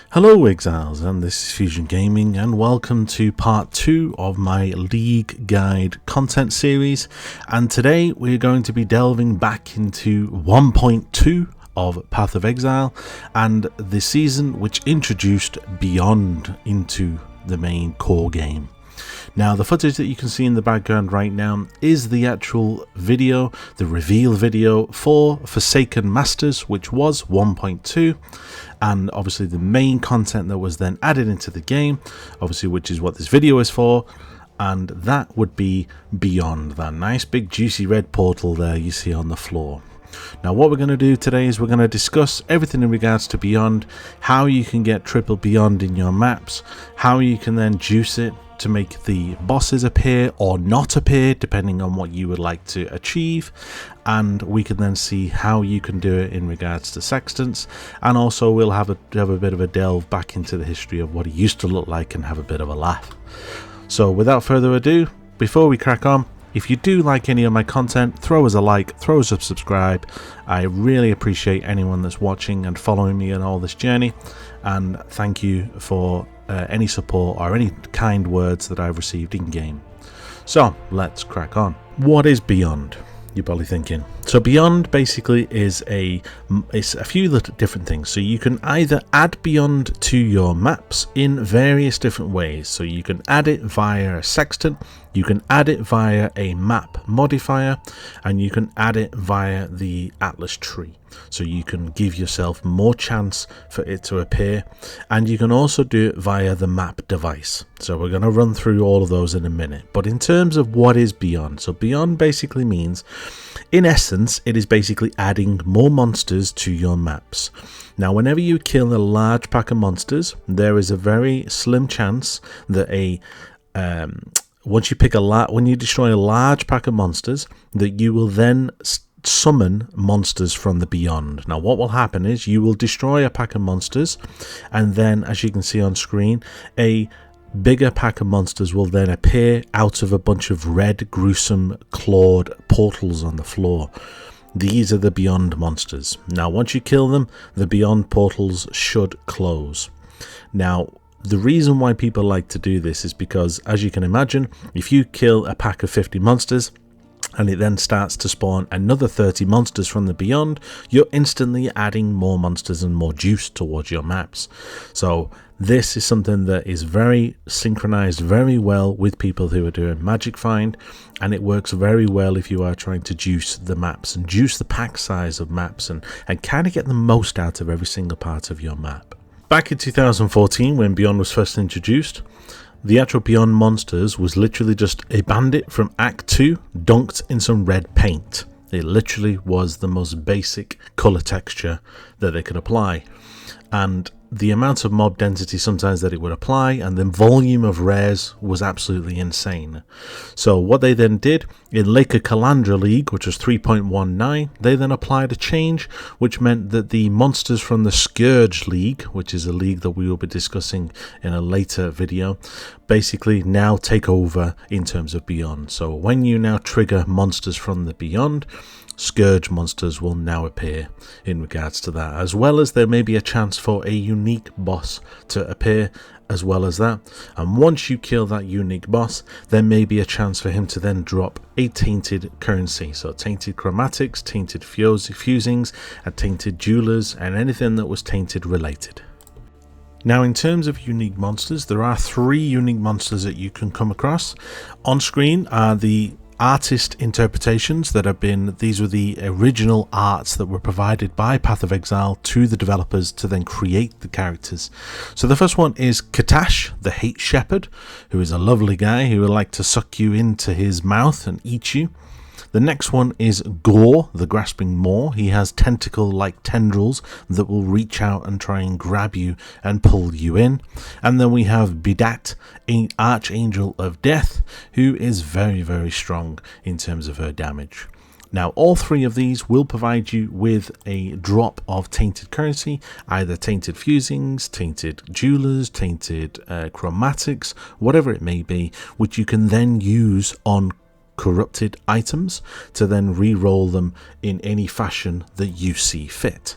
Hello Exiles, and this is Fusion Gaming, and welcome to part 2 of my League Guide content series. And today we're going to be delving back into 1.2 of Path of Exile and the season which introduced Beyond into the main core game. Now, the footage that you can see in the background right now is the actual video, the reveal video for Forsaken Masters, which was 1.2, and obviously the main content that was then added into the game, obviously, which is what this video is for, and that would be Beyond, that nice big juicy red portal there you see on the floor. Now, what we're going to do today is we're going to discuss everything in regards to Beyond, how you can get triple Beyond in your maps, how you can then juice it to make the bosses appear or not appear depending on what you would like to achieve, and we can then see how you can do it in regards to Sextants, and also we'll have a bit of a delve back into the history of what it used to look like and have a bit of a laugh. So without further ado, before we crack on, if you do like any of my content, throw us a like, throw us a subscribe. I really appreciate anyone that's watching and following me on all this journey, and thank you for any support or any kind words that I've received in game. So let's crack on. What is Beyond? You're probably thinking. So Beyond basically is it's a few little different things. So you can either add Beyond to your maps in various different ways. So you can add it via a sextant, you can add it via a map modifier, and you can add it via the Atlas tree. So you can give yourself more chance for it to appear, and you can also do it via the map device. So we're going to run through all of those in a minute. But in terms of what is Beyond, so Beyond basically means, in essence, it is basically adding more monsters to your maps. Now, whenever you kill a large pack of monsters, there is a very slim chance that when you destroy a large pack of monsters, that you will then summon monsters from the Beyond. Now, what will happen is you will destroy a pack of monsters, and then, as you can see on screen, a bigger pack of monsters will then appear out of a bunch of red, gruesome, clawed portals on the floor. These are the Beyond monsters. Now, once you kill them, the Beyond portals should close. Now, the reason why people like to do this is because, as you can imagine, if you kill a pack of 50 monsters and it then starts to spawn another 30 monsters from the Beyond, you're instantly adding more monsters and more juice towards your maps. So this is something that is very synchronized very well with people who are doing Magic Find, and it works very well if you are trying to juice the maps and juice the pack size of maps and kind of get the most out of every single part of your map. Back in 2014, when Beyond was first introduced, the actual Beyond monsters was literally just a bandit from Act 2 dunked in some red paint. It literally was the most basic color texture that they could apply. And the amount of mob density sometimes that it would apply and the volume of rares was absolutely insane. So what they then did in Laker Calandra League, which was 3.19, they then applied a change which meant that the monsters from the Scourge League, which is a league that we will be discussing in a later video, basically now take over in terms of Beyond. So when you now trigger monsters from the Beyond, Scourge monsters will now appear in regards to that, as well as there may be a chance for a unique boss to appear as well as that. And once you kill that unique boss, there may be a chance for him to then drop a tainted currency. So tainted chromatics, tainted fusings, and tainted jewelers, and anything that was tainted related. Now, in terms of unique monsters, there are 3 unique monsters that you can come across. On screen are the artist interpretations that have been, these were the original arts that were provided by Path of Exile to the developers to then create the characters. So the first one is Katash, the Hate Shepherd, who is a lovely guy who would like to suck you into his mouth and eat you. The next one is Gore, the Grasping Maw. He has tentacle-like tendrils that will reach out and try and grab you and pull you in. And then we have Bidat, an Archangel of Death, who is very, very strong in terms of her damage. Now, all 3 of these will provide you with a drop of tainted currency, either tainted fusings, tainted jewelers, tainted chromatics, whatever it may be, which you can then use on corrupted items to then re-roll them in any fashion that you see fit.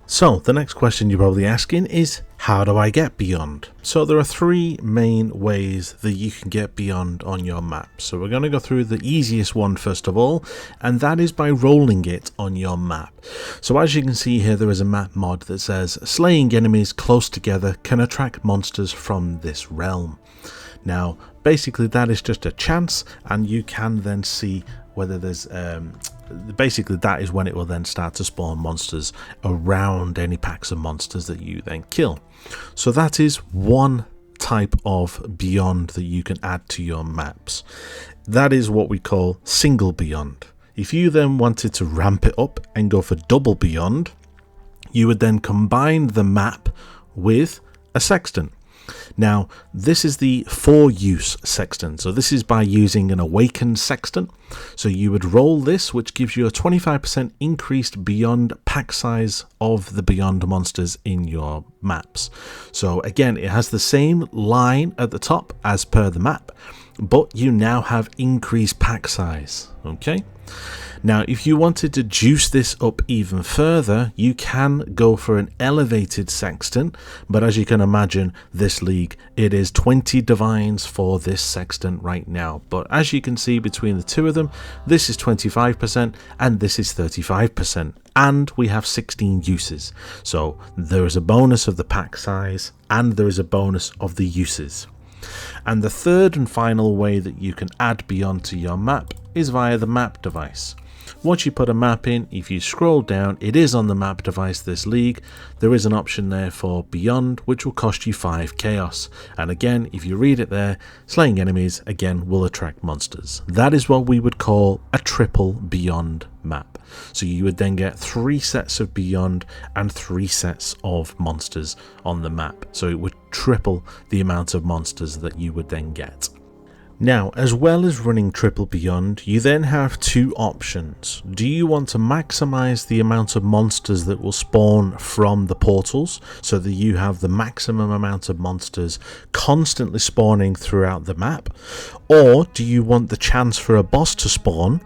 So the next question you're probably asking is, how do I get beyond? So there are three main ways that you can get beyond on your map. So we're going to go through the easiest one first of all, and that is by rolling it on your map. So as you can see here, there is a map mod that says slaying enemies close together can attract monsters from this realm. Now basically that is just a chance, and you can then see whether there's basically that is when it will then start to spawn monsters around any packs of monsters that you then kill. So that is one type of beyond that you can add to your maps. That is what we call single beyond. If you then wanted to ramp it up and go for double beyond, you would then combine the map with a sextant. Now this is the for use sextant, so this is by using an awakened sextant. So you would roll this, which gives you a 25% increased beyond pack size of the beyond monsters in your maps. So again, it has the same line at the top as per the map, but you now have increased pack size. Okay, now if you wanted to juice this up even further, you can go for an elevated sextant, but as you can imagine, this league, it is 20 divines for this sextant right now. But as you can see between the two of them, this is 25% and this is 35%, and we have 16 uses. So there is a bonus of the pack size and there is a bonus of the uses. And the third and final way that you can add beyond to your map is via the map device. Once you put a map in, if you scroll down, it is on the map device this league. There is an option there for beyond, which will cost you 5 chaos. And again, if you read it there, slaying enemies again will attract monsters. That is what we would call a triple beyond map. So you would then get 3 sets of beyond and 3 sets of monsters on the map. So it would triple the amount of monsters that you would then get. Now, as well as running triple beyond, you then have two options. Do you want to maximize the amount of monsters that will spawn from the portals so that you have the maximum amount of monsters constantly spawning throughout the map? Or do you want the chance for a boss to spawn,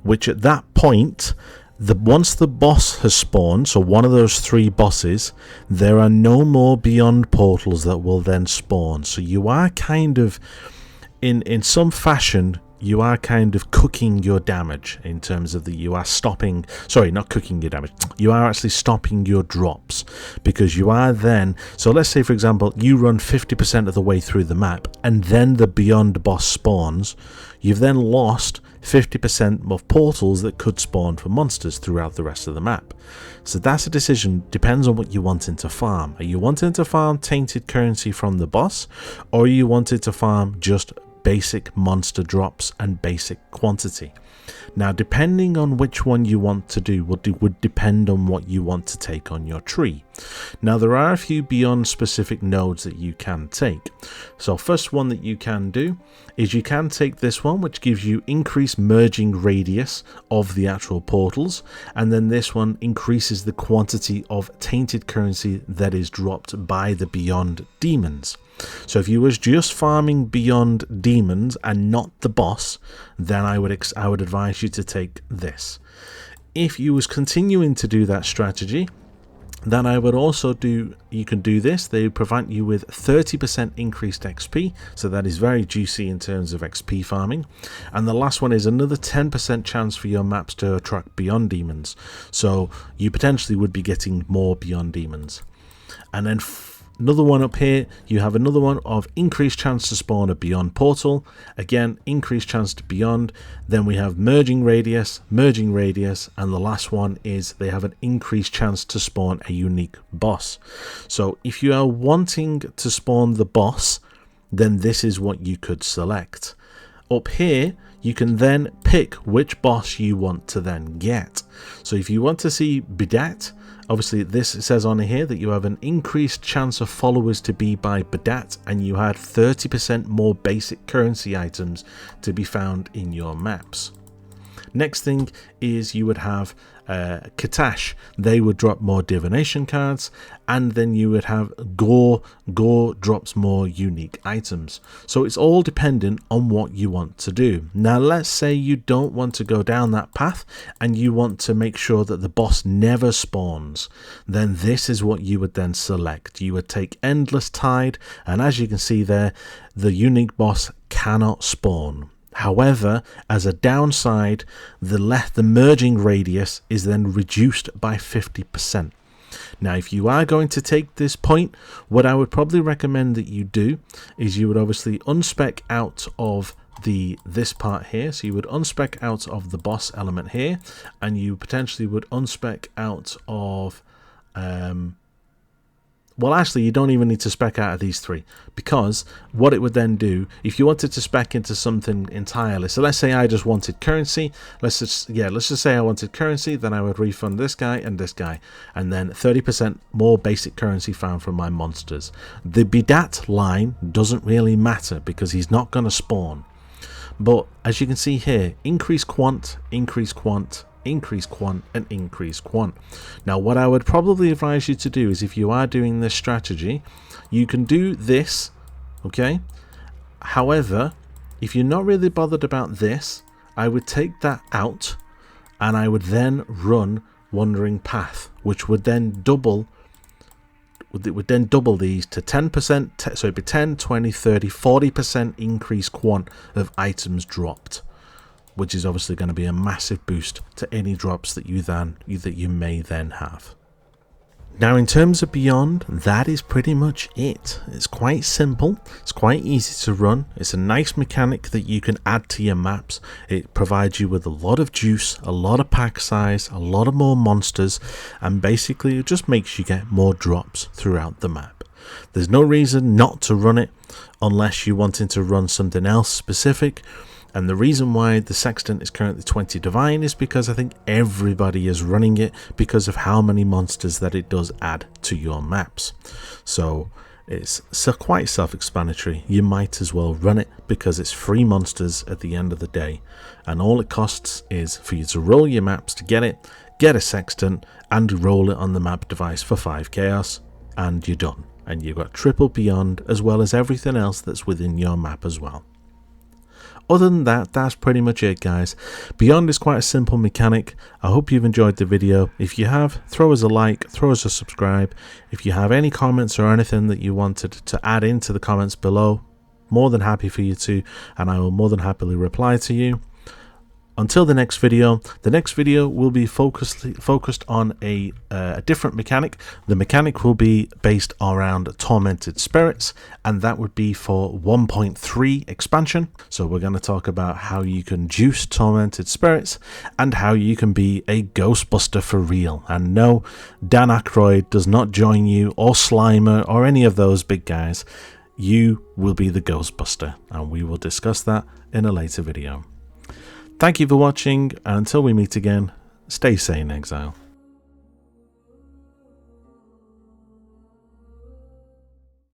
which at that point, once the boss has spawned, so one of those 3 bosses, there are no more beyond portals that will then spawn. So you are kind of in some fashion, you are kind of cooking your damage in terms of you are stopping, sorry, not cooking your damage, you are actually stopping your drops, because you are then, so let's say for example, you run 50% of the way through the map and then the beyond boss spawns, you've then lost 50% of portals that could spawn for monsters throughout the rest of the map. So that's a decision, depends on what you wanting to farm. Are you wanting to farm tainted currency from the boss, or are you wanting to farm just basic monster drops and basic quantity? Now depending on which one you want to do would depend on what you want to take on your tree. Now there are a few beyond specific nodes that you can take. So first one that you can do is you can take this one, which gives you increased merging radius of the actual portals, and then this one increases the quantity of tainted currency that is dropped by the beyond demons. So if you was just farming beyond demons and not the boss, then I would advise you to take this. If you was continuing to do that strategy, then I would also you can do this. They provide you with 30% increased XP, so that is very juicy in terms of XP farming. And the last one is another 10% chance for your maps to attract beyond demons, so you potentially would be getting more beyond demons. And then another one up here, you have another one of increased chance to spawn a beyond portal. Again, increased chance to beyond. Then we have merging radius, and the last one is they have an increased chance to spawn a unique boss. So if you are wanting to spawn the boss, then this is what you could select. Up here, you can then pick which boss you want to then get. So if you want to see Bedat, obviously this says on here that you have an increased chance of followers to be by Bedat, and you had 30% more basic currency items to be found in your maps. Next thing is you would have Katash, they would drop more divination cards, and then you would have Gore. Gore drops more unique items. So it's all dependent on what you want to do. Now let's say you don't want to go down that path and you want to make sure that the boss never spawns. Then this is what you would then select. You would take Endless Tide, and as you can see there, the unique boss cannot spawn. However, as a downside, the merging radius is then reduced by 50%. Now, if you are going to take this point, what I would probably recommend that you do is you would obviously unspec out of this part here. So you would unspec out of the boss element here, and you potentially would unspec out of well, actually, you don't even need to spec out of these three, because what it would then do, if you wanted to spec into something entirely, so let's say I just wanted currency, let's just say I wanted currency, then I would refund this guy, and then 30% more basic currency found from my monsters. The Bidat line doesn't really matter because he's not going to spawn. But as you can see here, increase quant, increase quant, increase quant, and increase quant. Now what I would probably advise you to do is, if you are doing this strategy, you can do this, okay? However, if you're not really bothered about this, I would take that out and I would then run Wandering Path, which would then double these to 10%, so it'd be 10, 20, 30, 40% increase quant of items dropped, which is obviously going to be a massive boost to any drops that you may then have. Now, in terms of Beyond, that is pretty much it. It's quite simple, it's quite easy to run, it's a nice mechanic that you can add to your maps. It provides you with a lot of juice, a lot of pack size, a lot of more monsters, and basically it just makes you get more drops throughout the map. There's no reason not to run it unless you're wanting to run something else specific. And the reason why the Sextant is currently 20 Divine is because I think everybody is running it because of how many monsters that it does add to your maps. So it's quite self-explanatory. You might as well run it because it's free monsters at the end of the day. And all it costs is for you to roll your maps to get it, get a Sextant, and roll it on the map device for 5 chaos, and you're done. And you've got triple Beyond as well as everything else that's within your map as well. Other than that, that's pretty much it, guys. Beyond is quite a simple mechanic. I hope you've enjoyed the video. If you have, throw us a like, throw us a subscribe. If you have any comments or anything that you wanted to add into the comments below, more than happy for you to, and I will more than happily reply to you. Until the next video will be focused on a different mechanic. The mechanic will be based around Tormented Spirits, and that would be for 1.3 expansion. So we're going to talk about how you can juice Tormented Spirits and how you can be a Ghostbuster for real. And no, Dan Aykroyd does not join you, or Slimer, or any of those big guys. You will be the Ghostbuster, and we will discuss that in a later video. Thank you for watching, and until we meet again, stay sane, Exile.